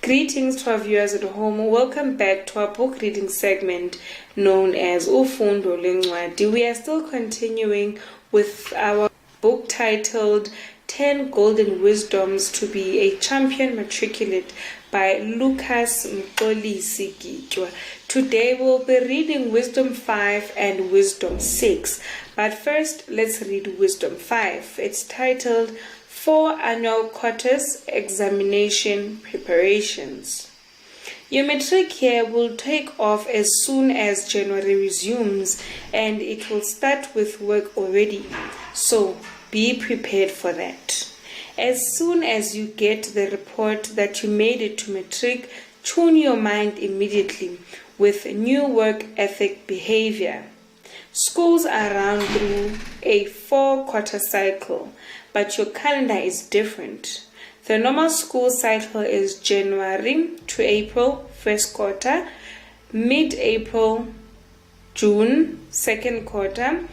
Greetings to our viewers at home. Welcome back to our book reading segment known as Ufundo Lwencwadi. We are still continuing with our book titled 10 Golden Wisdoms to be a Champion Matriculate by Mxolisis Mgitywa. Today we'll be reading Wisdom 5 and Wisdom 6. But first, let's read Wisdom 5. It's titled 4 Annual Quarters Examination Preparations. Your matric year will take off as soon as January resumes, and it will start with work already, so be prepared for that. As soon as you get the report that you made it to matric, tune your mind immediately with new work ethic behavior. Schools are run through a 4-quarter cycle, but your calendar is different. The normal school cycle is January to April, first quarter, mid-April, June, second quarter,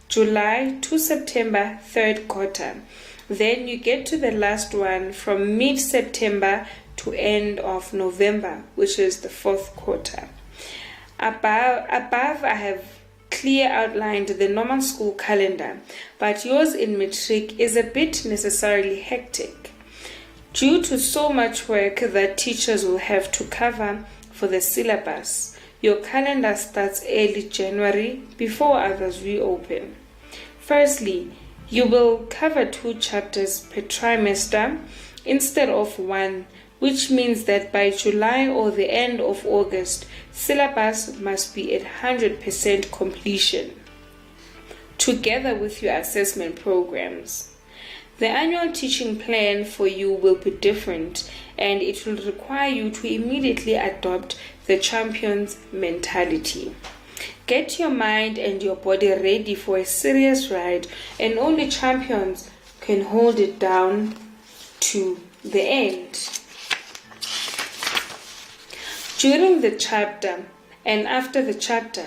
July to September, third quarter. Then you get to the last one from mid-September to end of November, which is the fourth quarter. Above I have clear outlined the normal school calendar, but yours in matric is a bit necessarily hectic. Due to so much work that teachers will have to cover for the syllabus, your calendar starts early January before others reopen. Firstly, you will cover 2 chapters per trimester instead of 1, which means that by July or the end of August, syllabus must be at 100% completion, together with your assessment programs. The annual teaching plan for you will be different, and it will require you to immediately adopt the champion's mentality. Get your mind and your body ready for a serious ride, and only champions can hold it down to the end. During the chapter and after the chapter,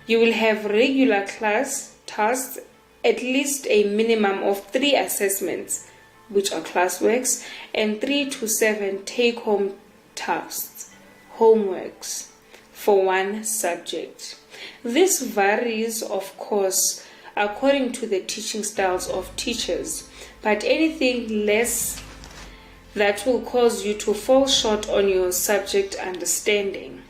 you will have regular class tasks, at least a minimum of 3 assessments, which are classworks, and 3 to 7 take-home tasks, homeworks, for one subject. This varies, of course, according to the teaching styles of teachers, but anything less that will cause you to fall short on your subject understanding.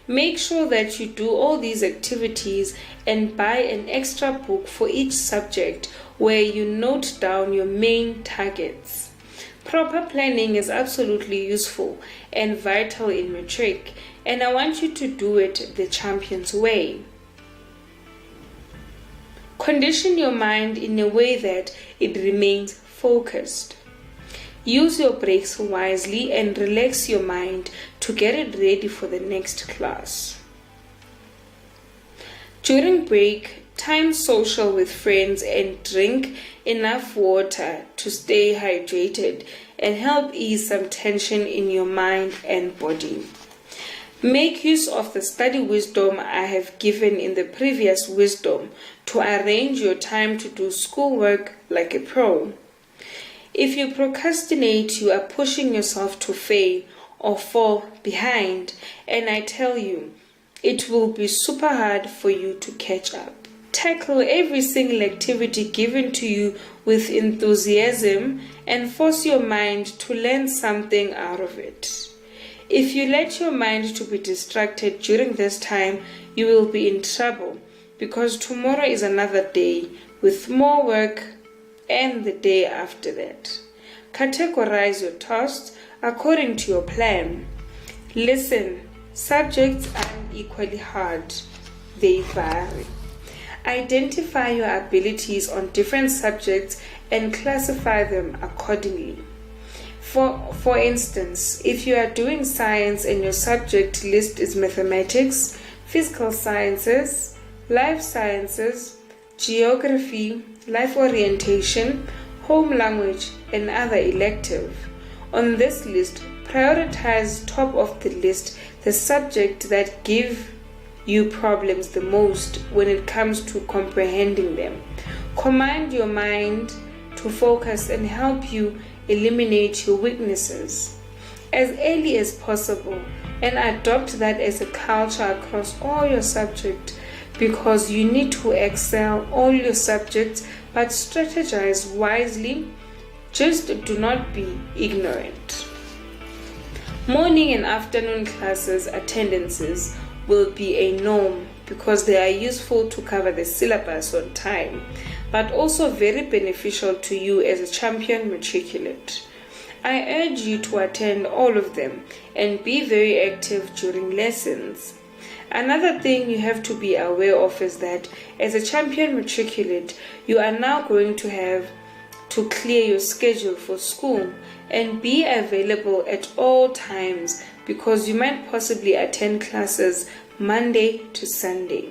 Make sure that you do all these activities and buy an extra book for each subject where you note down your main targets. Proper planning is absolutely useful and vital in matric, and I want you to do it the champion's way. Condition your mind in a way that it remains focused. Use your breaks wisely and relax your mind to get it ready for the next class. During break, time social with friends and drink enough water to stay hydrated and help ease some tension in your mind and body. Make use of the study wisdom I have given in the previous wisdom to arrange your time to do schoolwork like a pro. If you procrastinate, you are pushing yourself to fail or fall behind, and I tell you, it will be super hard for you to catch up. Tackle every single activity given to you with enthusiasm and force your mind to learn something out of it. If you let your mind to be distracted during this time, you will be in trouble, because tomorrow is another day with more work, and the day after that. Categorize your tasks according to your plan. Listen, subjects aren't equally hard. They vary. Identify your abilities on different subjects and classify them accordingly. For instance, if you are doing science and your subject list is mathematics, physical sciences, life sciences, geography, life orientation, home language, and other elective. On this list, prioritize top of the list the subject that give you problems the most when it comes to comprehending them. Command your mind to focus and help you eliminate your weaknesses. as early as possible and adopt that as a culture across all your subjects, because you need to excel all your subjects, but strategize wisely. Just do not be ignorant. Morning and afternoon classes attendances will be a norm because they are useful to cover the syllabus on time, but also very beneficial to you as a champion matriculate. I urge you to attend all of them and be very active during lessons. Another thing you have to be aware of is that as a champion matriculate, you are now going to have to clear your schedule for school and be available at all times, because you might possibly attend classes Monday to Sunday.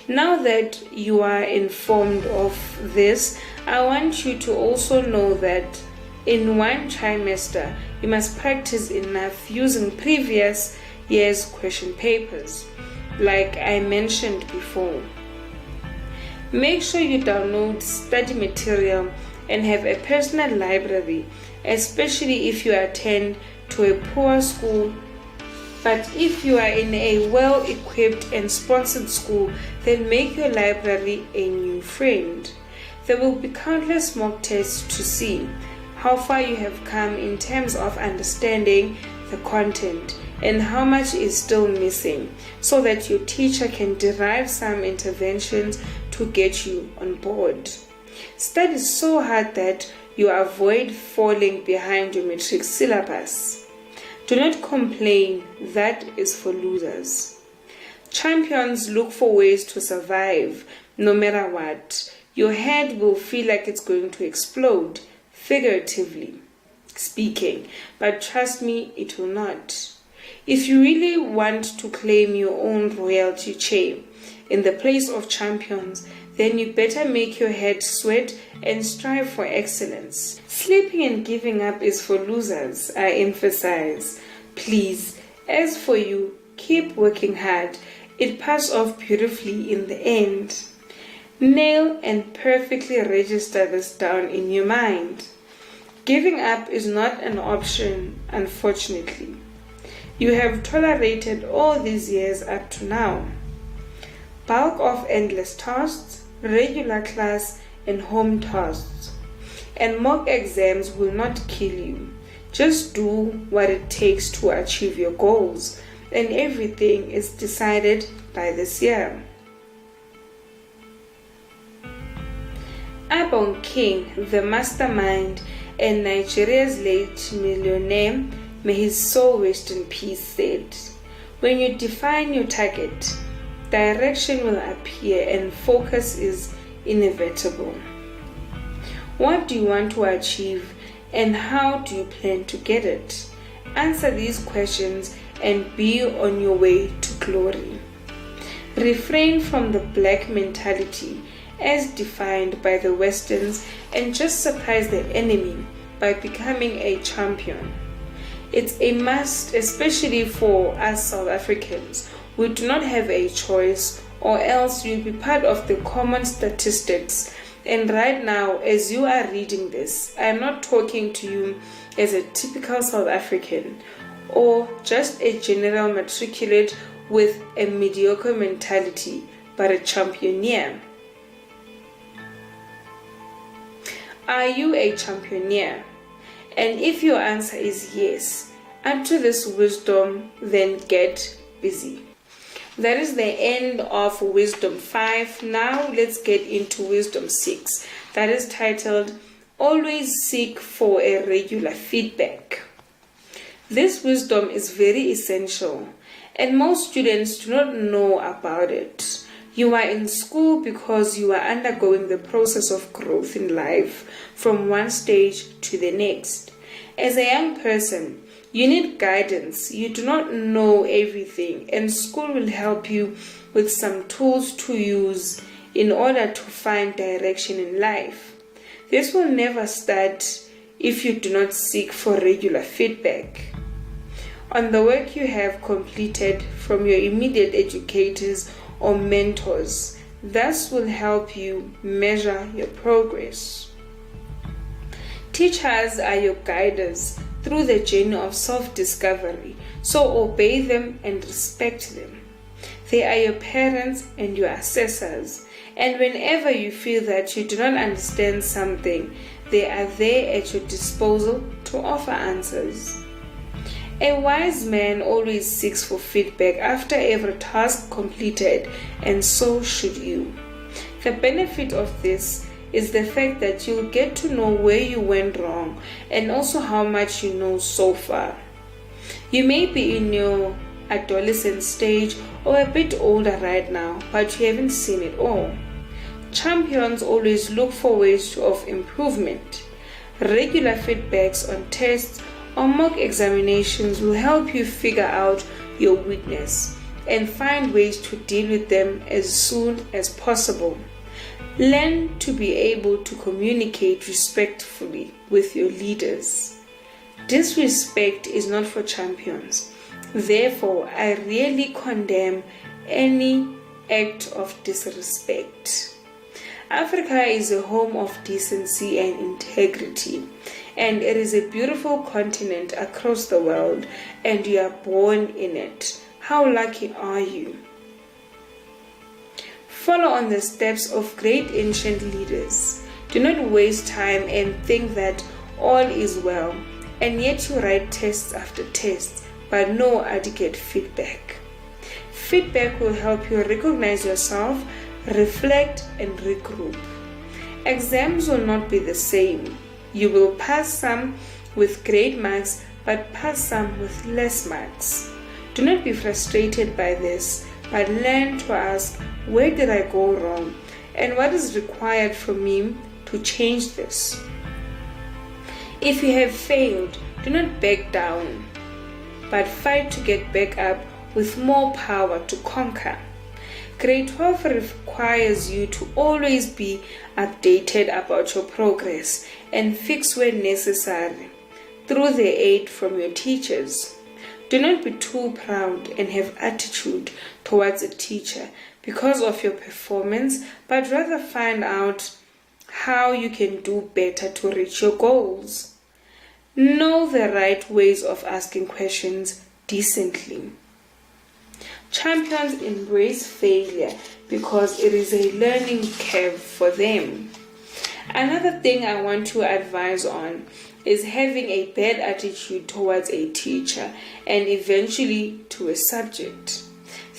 Now that you are informed of this, I want you to also know that in one trimester, you must practice enough using previous year's question papers, like I mentioned before. Make sure you download study material and have a personal library, especially if you attend to a poor school. But if you are in a well-equipped and sponsored school, then make your library a new friend. There will be countless mock tests to see how far you have come in terms of understanding the content and how much is still missing, so that your teacher can derive some interventions to get you on board. Study so hard that you avoid falling behind your matric syllabus. Do not complain, that is for losers. Champions look for ways to survive no matter what. Your head will feel like it's going to explode, figuratively speaking, but trust me, it will not. If you really want to claim your own royalty chair in the place of champions, then you better make your head sweat and strive for excellence. Sleeping and giving up is for losers, I emphasize. Please, as for you, keep working hard. It passes off beautifully in the end. Nail and perfectly register this down in your mind. Giving up is not an option, unfortunately. You have tolerated all these years up to now. Bulk of endless tasks, regular class and home tasks, and mock exams will not kill you. Just do what it takes to achieve your goals, and everything is decided by this year. Abong King, the mastermind and Nigeria's late millionaire, may his soul rest in peace, said, "When you define your target, direction will appear and focus is inevitable. What do you want to achieve and how do you plan to get it? Answer these questions and be on your way to glory. Refrain from the black mentality as defined by the Westerns and just surprise the enemy by becoming a champion. It's a must, especially for us South Africans. We do not have a choice, or else you'll be part of the common statistics. And right now, as you are reading this, I'm not talking to you as a typical South African or just a general matriculate with a mediocre mentality, but a championeer. Are you a championeer? And if your answer is yes, up to this wisdom, then get busy. That is the end of Wisdom 5. Now let's get into Wisdom 6. That is titled, Always Seek for a Regular Feedback. This wisdom is very essential, and most students do not know about it. You are in school because you are undergoing the process of growth in life from one stage to the next. As a young person, you need guidance. You do not know everything, and school will help you with some tools to use in order to find direction in life. This will never start if you do not seek for regular feedback on the work you have completed from your immediate educators or mentors. This will help you measure your progress. Teachers are your guiders, through the journey of self-discovery, so obey them and respect them. They are your parents and your assessors, and whenever you feel that you do not understand something, they are there at your disposal to offer answers. A wise man always seeks for feedback after every task completed, and so should you. The benefit of this is the fact that you'll get to know where you went wrong and also how much you know so far. You may be in your adolescent stage or a bit older right now, but you haven't seen it all. Champions always look for ways of improvement. Regular feedbacks on tests or mock examinations will help you figure out your weakness and find ways to deal with them as soon as possible. Learn to be able to communicate respectfully with your leaders. Disrespect is not for champions. Therefore, I really condemn any act of disrespect. Africa is a home of decency and integrity, and it is a beautiful continent across the world, and you are born in it. How lucky are you? Follow on the steps of great ancient leaders. Do not waste time and think that all is well, and yet you write tests after tests, but no adequate feedback. Feedback will help you recognize yourself, reflect, and regroup. Exams will not be the same. You will pass some with great marks, but pass some with less marks. Do not be frustrated by this, but learn to ask, where did I go wrong, and what is required from me to change this? If you have failed, do not back down, but fight to get back up with more power to conquer. Grade 12 requires you to always be updated about your progress and fix when necessary through the aid from your teachers. Do not be too proud and have attitude towards a teacher because of your performance, but rather find out how you can do better to reach your goals. Know the right ways of asking questions decently. Champions embrace failure because it is a learning curve for them. Another thing I want to advise on is having a bad attitude towards a teacher and eventually to a subject.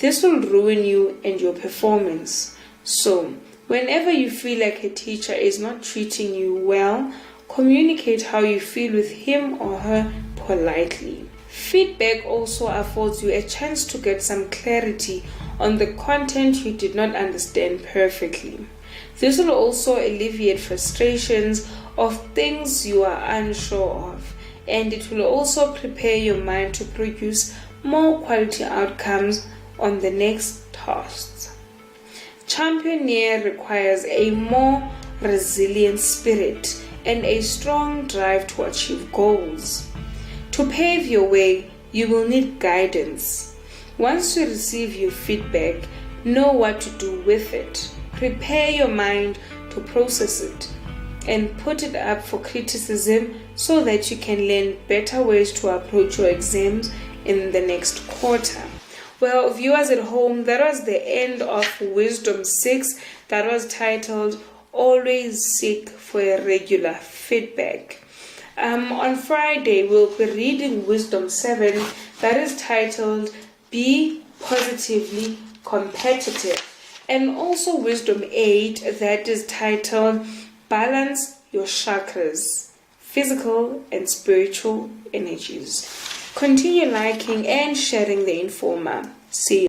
This will ruin you and your performance. So, whenever you feel like a teacher is not treating you well, communicate how you feel with him or her politely. Feedback also affords you a chance to get some clarity on the content you did not understand perfectly. This will also alleviate frustrations of things you are unsure of, and it will also prepare your mind to produce more quality outcomes on the next tasks. Championeer requires a more resilient spirit and a strong drive to achieve goals. To pave your way, you will need guidance. Once you receive your feedback, know what to do with it. Prepare your mind to process it and put it up for criticism so that you can learn better ways to approach your exams in the next quarter. Well, viewers at home, that was the end of Wisdom 6 that was titled Always Seek for a Regular Feedback. On Friday, we'll be reading Wisdom 7 that is titled Be Positively Competitive, and also Wisdom 8 that is titled Balance Your Chakras, Physical and Spiritual Energies. Continue liking and sharing the Informer. See you.